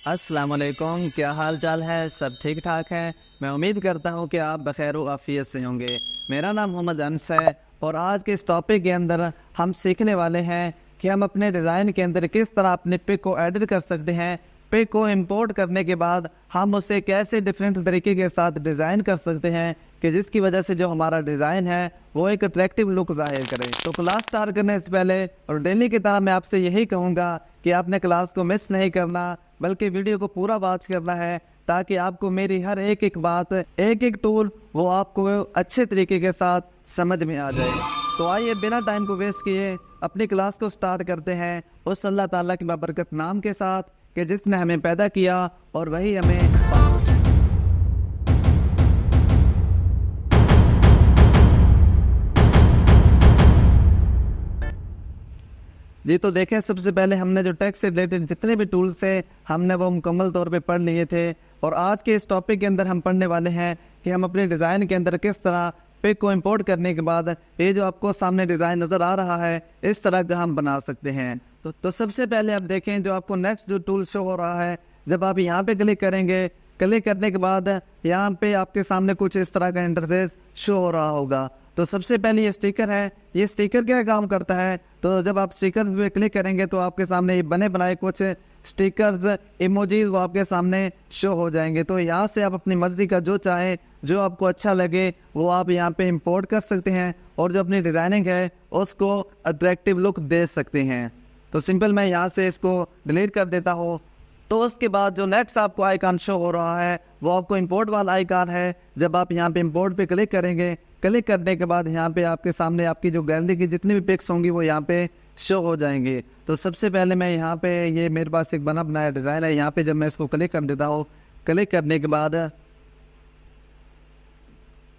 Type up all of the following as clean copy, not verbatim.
अस्सलाम वालेकुम, क्या हाल चाल है। सब ठीक ठाक है। मैं उम्मीद करता हूँ कि आप बखैर व आफियत से होंगे। मेरा नाम मोहम्मद अनस है और आज के इस टॉपिक के अंदर हम सीखने वाले हैं कि हम अपने डिज़ाइन के अंदर किस तरह अपने पिक को एडिट कर सकते हैं। पिक को इंपोर्ट करने के बाद हम उसे कैसे डिफरेंट तरीके के साथ डिज़ाइन कर सकते हैं कि जिसकी वजह से जो हमारा डिज़ाइन है वो एक अट्रैक्टिव लुक जाहिर करे। तो क्लास स्टार्ट करने से पहले और डेली की तरह मैं आपसे यही कहूँगा कि आपने क्लास को मिस नहीं करना, बल्कि वीडियो को पूरा वॉच करना है ताकि आपको मेरी हर एक एक बात, एक एक टूल वो आपको अच्छे तरीके के साथ समझ में आ जाए। तो आइए बिना टाइम को वेस्ट किए अपनी क्लास को स्टार्ट करते हैं उस अल्लाह ताला की बाबरकत नाम के साथ कि जिसने हमें पैदा किया और वही हमें जी। तो देखें, सबसे पहले हमने जो टेक्स्ट से रिलेटेड जितने भी टूल्स थे हमने वो मुकम्मल तौर पे पढ़ लिए थे और आज के इस टॉपिक के अंदर हम पढ़ने वाले हैं कि हम अपने डिज़ाइन के अंदर किस तरह पिक को इंपोर्ट करने के बाद ये जो आपको सामने डिज़ाइन नज़र आ रहा है इस तरह का हम बना सकते हैं। तो सबसे पहले आप देखें जो आपको नेक्स्ट जो टूल शो हो रहा है, जब आप यहाँ पे क्लिक करेंगे, क्लिक करने के बाद यहाँ पे आपके सामने कुछ इस तरह का इंटरफेस शो हो रहा होगा। तो सबसे पहले ये स्टिकर है। ये स्टिकर क्या काम करता है, तो जब आप स्टिकर पे क्लिक करेंगे तो आपके सामने ये बने बनाए कुछ स्टिकर्स, इमोजीज वो आपके सामने शो हो जाएंगे। तो यहाँ से आप अपनी मर्जी का जो चाहे, जो आपको अच्छा लगे वो आप यहाँ पे इंपोर्ट कर सकते हैं और जो अपनी डिज़ाइनिंग है उसको अट्रैक्टिव लुक दे सकते हैं। तो सिंपल मैं यहाँ से इसको डिलीट कर देता हूँ। तो उसके बाद जो नेक्स्ट आपको आइकन शो हो रहा है वो आपको इंपोर्ट वाला आइकन है। जब आप यहाँ पे इंपोर्ट पे क्लिक करेंगे, क्लिक करने के बाद यहाँ पे आपके सामने आपकी जो गैलरी की जितनी भी पिक्स होंगी वो यहाँ पे शो हो जाएंगे। तो सबसे पहले मैं यहाँ पे ये मेरे पास एक बना बनाया डिज़ाइन है, यहाँ पे जब मैं इसको क्लिक कर देता हूँ, क्लिक करने के बाद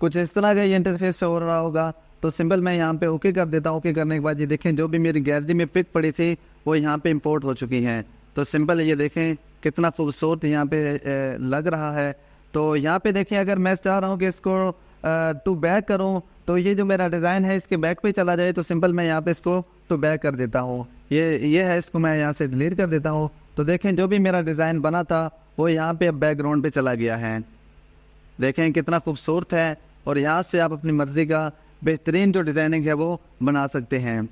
कुछ इस तरह का ये इंटरफेस शो हो रहा होगा। तो सिंपल मैं यहाँ पे ओके कर देता हूँ। ओके करने के बाद ये देखें जो भी मेरी गैलरी में पिक पड़ी थी वो यहाँ पे इंपोर्ट हो चुकी हैं। तो सिंपल ये देखें कितना खूबसूरत यहाँ पे लग रहा है। तो यहाँ पे देखें अगर मैं चाह रहा हूँ कि इसको टू बैक करूँ तो ये जो मेरा डिज़ाइन है इसके बैक पे चला जाए, तो सिंपल मैं यहाँ पे इसको टू बैक कर देता हूँ। ये है, इसको मैं यहाँ से डिलीट कर देता हूँ। तो देखें जो भी मेरा डिज़ाइन बना था वो यहाँ पे अब बैकग्राउंड पे चला गया है। देखें कितना खूबसूरत है और यहाँ से आप अपनी मर्ज़ी का बेहतरीन जो डिज़ाइनिंग है वो बना सकते हैं।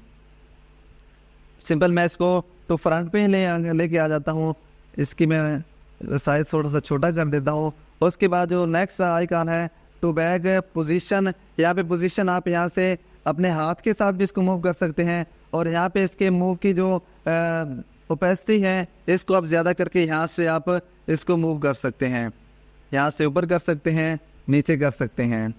सिंपल मैं इसको तो फ्रंट पे लेके आ जाता हूँ। इसकी मैं साइज़ थोड़ा सा छोटा कर देता हूँ। उसके बाद जो नेक्स्ट आइकन है टू बैक पोजीशन, यहाँ पे पोजीशन आप यहाँ से अपने हाथ के साथ भी इसको मूव कर सकते हैं और यहाँ पे इसके मूव की जो ओपेसिटी है इसको आप ज़्यादा करके यहाँ से आप इसको मूव कर सकते हैं। यहाँ से ऊपर कर सकते हैं, नीचे कर सकते हैं।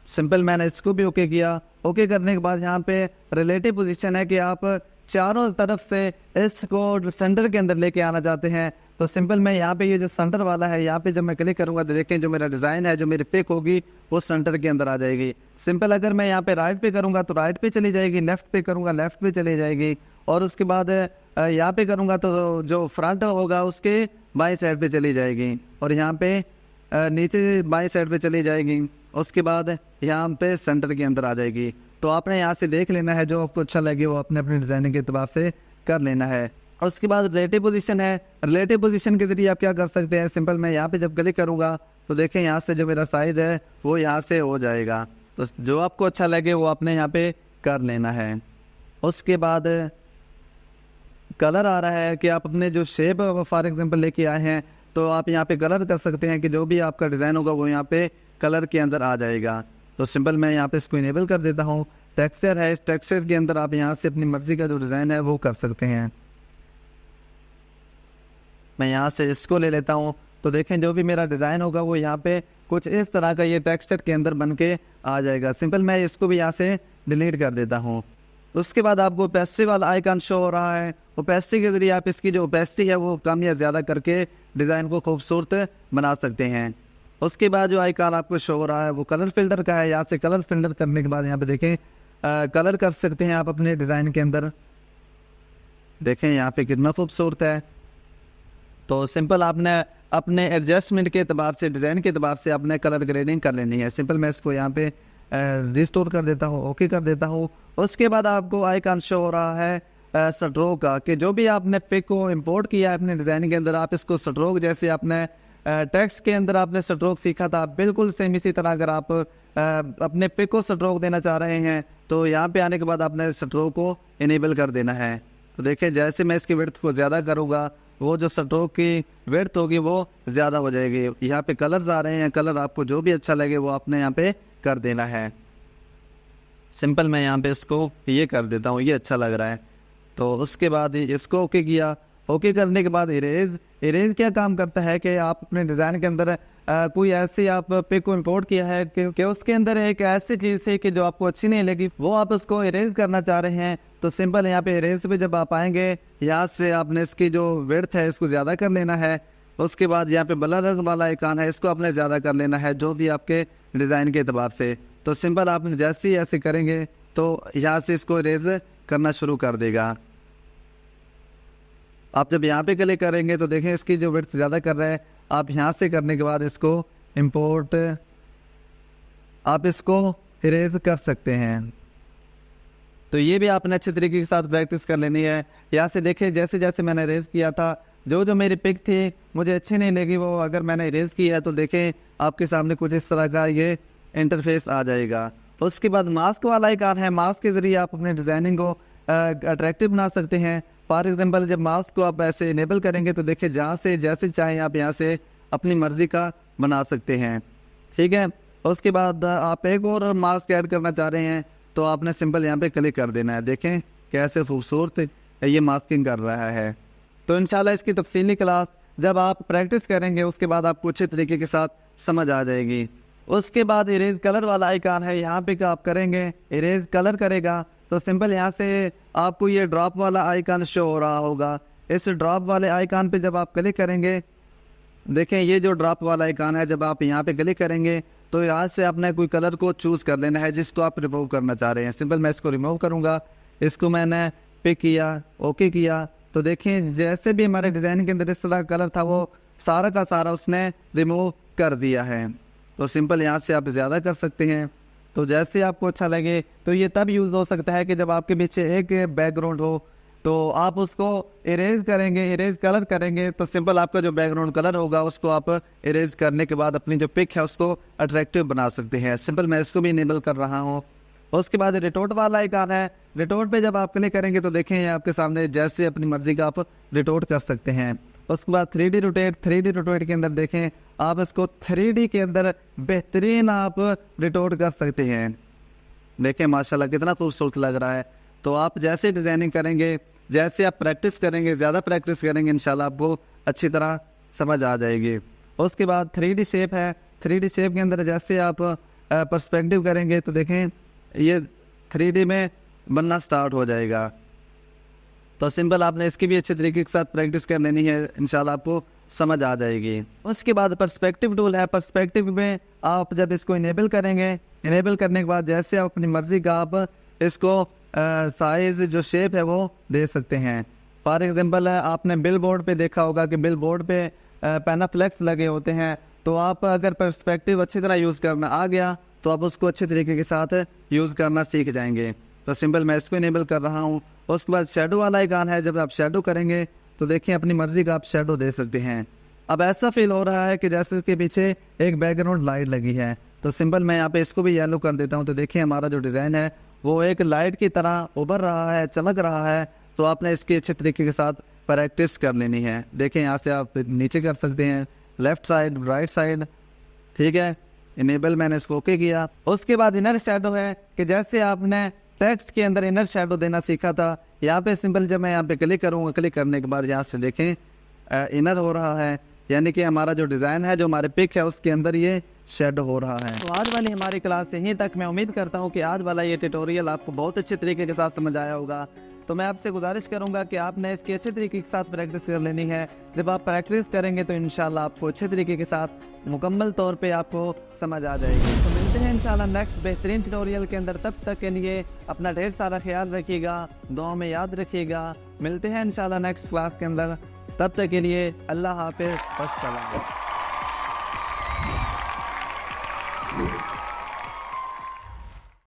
सिंपल मैंने इसको भी ओके किया। ओके करने के बाद यहाँ पे रिलेटिव पोजीशन है कि आप चारों तरफ से इसको सेंटर के अंदर लेके आना चाहते हैं। तो सिंपल मैं यहाँ पे ये जो सेंटर वाला है यहाँ पे जब मैं क्लिक करूँगा तो देखें जो मेरा डिज़ाइन है, जो मेरी पिक होगी वो सेंटर के अंदर आ जाएगी। सिंपल अगर मैं यहाँ पे राइट पे करूँगा तो राइट पे चली जाएगी, लेफ्ट पे करूँगा लेफ्ट पे चली जाएगी और उसके बाद यहाँ पे करूँगा तो जो फ्रंट होगा उसके बाई साइड पे चली जाएगी और यहाँ पे नीचे बाई साइड पे चली जाएगी। उसके बाद यहाँ पे सेंटर के अंदर आ जाएगी। तो आपने यहाँ से देख लेना है, जो आपको अच्छा लगे वो अपने अपने डिज़ाइनिंग के अतबार से कर लेना है। और उसके बाद रिलेटिव पोजीशन है। रिलेटिव पोजीशन के ज़रिए आप क्या कर सकते हैं, सिंपल मैं यहाँ पे जब क्लिक करूँगा तो देखें यहाँ से जो मेरा साइज़ है वो यहाँ से हो जाएगा। तो जो आपको अच्छा लगे वो आपने यहाँ पे कर लेना है। उसके बाद कलर आ रहा है कि आप अपने जो शेप फॉर एग्जांपल लेके आए हैं तो आप यहाँ पे कलर कर सकते हैं कि जो भी आपका डिज़ाइन होगा वो यहाँ पे कलर के अंदर आ जाएगा। तो सिंपल मैं यहाँ पे इसको इनेबल कर देता हूँ। टेक्सचर है, इस टेक्सचर के अंदर आप यहाँ से अपनी मर्ज़ी का जो डिज़ाइन है वो कर सकते हैं। मैं यहाँ से इसको ले लेता हूँ। तो देखें जो भी मेरा डिज़ाइन होगा वो यहाँ पे कुछ इस तरह का ये टेक्सचर के अंदर बन के आ जाएगा। सिंपल मैं इसको भी यहाँ से डिलीट कर देता हूँ। उसके बाद आपको ओपेसिटी वाला आइकन शो हो रहा है। ओपेसिटी के ज़रिए आप इसकी जो ओपेसिटी है वो कम या ज़्यादा करके डिज़ाइन को खूबसूरत बना सकते हैं। उसके बाद जो आइकन आपको शो हो रहा है वो कलर फिल्टर का है। यहाँ से कलर फिल्टर करने के बाद यहाँ पे देखें कलर कर सकते हैं आप अपने डिज़ाइन के अंदर। देखें यहाँ पे कितना खूबसूरत है। तो सिंपल आपने अपने एडजस्टमेंट के अतबार से, डिज़ाइन के अतबार से आपने कलर ग्रेडिंग कर लेनी है। सिंपल मैं इसको यहाँ पे रिस्टोर कर देता हूँ, ओके कर देता हूँ। उसके बाद आपको आइकन शो हो रहा है स्ट्रोक का, कि जो भी आपने पिक को इंपोर्ट किया है अपने डिज़ाइन के अंदर, आप इसको स्ट्रोक जैसे आपने टेक्स्ट के अंदर आपने स्ट्रोक सीखा था, बिल्कुल सेम इसी तरह अगर आप अपने पिक को स्ट्रोक देना चाह रहे हैं तो यहाँ पे आने के बाद आपने स्ट्रोक को इनेबल कर देना है। तो देखिए जैसे मैं इसकी विड्थ को ज़्यादा करूँगा, वो जो स्ट्रोक की विड्थ होगी वो ज़्यादा हो जाएगी। यहाँ पे कलर्स आ रहे हैं, कलर आपको जो भी अच्छा लगे वो आपने यहाँ पे कर देना है। सिंपल मैं यहाँ पे इसको ये कर देता हूँ, ये अच्छा लग रहा है। तो उसके बाद इसको ओके किया। ओके करने के बाद इरेज क्या काम करता है कि आप अपने डिज़ाइन के अंदर कोई ऐसी आप पिक को इंपोर्ट किया है कि उसके अंदर एक ऐसी चीज़ है कि जो आपको अच्छी नहीं लगी, वो आप उसको इरेज करना चाह रहे हैं। तो सिंपल यहाँ पे इरेज पे जब आप आएंगे, यहाँ से आपने इसकी जो विड्थ है इसको ज़्यादा कर लेना है। उसके बाद यहाँ पे ब्लर वाला आइकन है, इसको आपने ज़्यादा कर लेना है जो भी आपके डिज़ाइन के अतबार से। तो सिंपल आपने जैसे ही ऐसे करेंगे तो यहाँ से इसको इरेज करना शुरू कर देगा। आप जब यहाँ पे क्लिक करेंगे तो देखें इसकी जो विड्थ ज़्यादा कर रहा है। आप यहाँ से करने के बाद इसको इंपोर्ट, आप इसको इरेज कर सकते हैं। तो ये भी आपने अच्छे तरीके के साथ प्रैक्टिस कर लेनी है। यहाँ से देखें जैसे जैसे मैंने इरेज किया था, जो मेरी पिक थी मुझे अच्छी नहीं लगी, वो अगर मैंने इरेज किया है तो देखें आपके सामने कुछ इस तरह का ये इंटरफेस आ जाएगा। उसके बाद मास्क वाला आइकन है, मास्क के ज़रिए आप अपने डिज़ाइनिंग को अट्रैक्टिव बना सकते हैं। फॉर एग्जांपल जब मास्क को आप ऐसे इनेबल करेंगे तो देखिए जहाँ से जैसे चाहें आप यहाँ से अपनी मर्ज़ी का बना सकते हैं, ठीक है। उसके बाद आप एक और मास्क ऐड करना चाह रहे हैं तो आपने सिंपल यहाँ पे क्लिक कर देना है। देखें कैसे खूबसूरत ये मास्किंग कर रहा है। तो इंशाल्लाह इसकी तफसीली क्लास जब आप प्रैक्टिस करेंगे उसके बाद आपको अच्छे तरीके के साथ समझ आ जाएगी। उसके बाद इरेज कलर वाला आइकन है, यहाँ पे आप करेंगे इरेज कलर करेगा तो सिंपल यहाँ से आपको ये ड्रॉप वाला आइकन शो हो रहा होगा। इस ड्रॉप वाले आइकन पे जब आप क्लिक करेंगे, देखें ये जो ड्रॉप वाला आइकन है, जब आप यहाँ पे क्लिक करेंगे तो यहाँ से आपने कोई कलर को चूज़ कर लेना है जिसको आप रिमूव करना चाह रहे हैं। सिंपल मैं इसको रिमूव करूँगा। इसको मैंने पिक किया, ओके किया, तो देखें जैसे भी हमारे डिज़ाइन के अंदर इस तरह कलर था वो सारा का सारा उसने रिमूव कर दिया है। तो सिंपल यहाँ से आप ज़्यादा कर सकते हैं, तो जैसे आपको अच्छा लगे। तो ये तब यूज़ हो सकता है कि जब आपके पीछे एक बैकग्राउंड हो तो आप उसको इरेज करेंगे, इरेज कलर करेंगे तो सिंपल आपका जो बैकग्राउंड कलर होगा उसको आप इरेज करने के बाद अपनी जो पिक है उसको अट्रैक्टिव बना सकते हैं। सिंपल मैं इसको भी इनेबल कर रहा हूँ। उसके बाद रिटोट वाला आइकन है, रिटोट पे जब आप क्लिक करेंगे तो देखें ये आपके सामने जैसे अपनी मर्जी का आप रिटोट कर सकते हैं। उसके बाद 3D रोटेट, 3D रोटेट के अंदर देखें आप इसको 3D के अंदर बेहतरीन आप रिटोट कर सकते हैं। देखें माशाल्लाह कितना खूबसूरत लग रहा है। तो आप जैसे डिज़ाइनिंग करेंगे, जैसे आप प्रैक्टिस करेंगे, ज़्यादा प्रैक्टिस करेंगे, इंशाल्लाह आपको अच्छी तरह समझ आ जाएगी। उसके बाद 3D शेप है, 3D शेप के अंदर जैसे आप पर्सपेक्टिव करेंगे तो देखें ये 3D में बनना स्टार्ट हो जाएगा। तो सिंपल आपने इसकी भी अच्छे तरीके के साथ प्रैक्टिस कर लेनी है, इंशाल्लाह आपको समझ आ जाएगी। उसके बाद पर्सपेक्टिव टूल है, पर्सपेक्टिव में आप जब इसको इनेबल करेंगे, इनेबल करने के बाद जैसे आप अपनी मर्ज़ी का आप इसको साइज़ जो शेप है वो दे सकते हैं। फॉर एग्जांपल आपने बिल बोर्ड पे देखा होगा कि बिल बोर्ड पे पैनाफ्लेक्स लगे होते हैं, तो आप अगर पर्सपेक्टिव अच्छी तरह यूज़ करना आ गया तो आप उसको अच्छे तरीके के साथ यूज़ करना सीख जाएंगे। तो सिंपल मैं इसको इनेबल कर रहा हूँ। उसके बाद शेडो वाला आइकन है, जब आप शेडो करेंगे तो देखिए अपनी मर्ज़ी का आप शेडो दे सकते हैं। अब ऐसा फील हो रहा है कि जैसे इसके पीछे एक बैकग्राउंड लाइट लगी है, तो सिंपल मैं यहाँ पे इसको भी येलो कर देता हूँ। तो देखिए हमारा जो डिज़ाइन है वो एक लाइट की तरह उभर रहा है, चमक रहा है। तो आपने इसकी अच्छे तरीके के साथ प्रैक्टिस कर लेनी है। देखें यहाँ से आप नीचे कर सकते हैं, लेफ़्ट साइड, राइट साइड, ठीक है। इनेबल मैंने इसको ओके किया। उसके बाद इनर शेडो है कि जैसे आपने टेक्स्ट के अंदर इनर शेडो देना सीखा था, यहाँ पे सिंपल जब मैं यहाँ पे क्लिक करूँगा, क्लिक करने के बाद यहाँ से देखें इनर हो रहा है, यानी कि हमारा जो डिज़ाइन है, जो हमारे पिक है उसके अंदर ये शेडो हो रहा है। तो आज वाली हमारी क्लास यहीं तक। मैं उम्मीद करता हूँ कि आज वाला ये ट्यूटोरियल आपको बहुत अच्छे तरीके के साथ समझ आया होगा। तो मैं आपसे गुजारिश करूंगा कि आपने इसकी अच्छे तरीके के साथ प्रैक्टिस कर लेनी है। जब आप प्रैक्टिस करेंगे तो इंशाल्लाह आपको अच्छे तरीके के साथ मुकम्मल तौर पे आपको समझ आ जाएगी। तो मिलते हैं इंशाल्लाह नेक्स्ट बेहतरीन ट्यूटोरियल के अंदर। तब तक के लिए अपना ढेर सारा ख्याल रखिएगा, दुआ में याद रखिएगा। मिलते हैं इंशाल्लाह नेक्स्ट क्लास के अंदर। तब तक के लिए अल्लाह हाफ़िज़, अस्सलाम।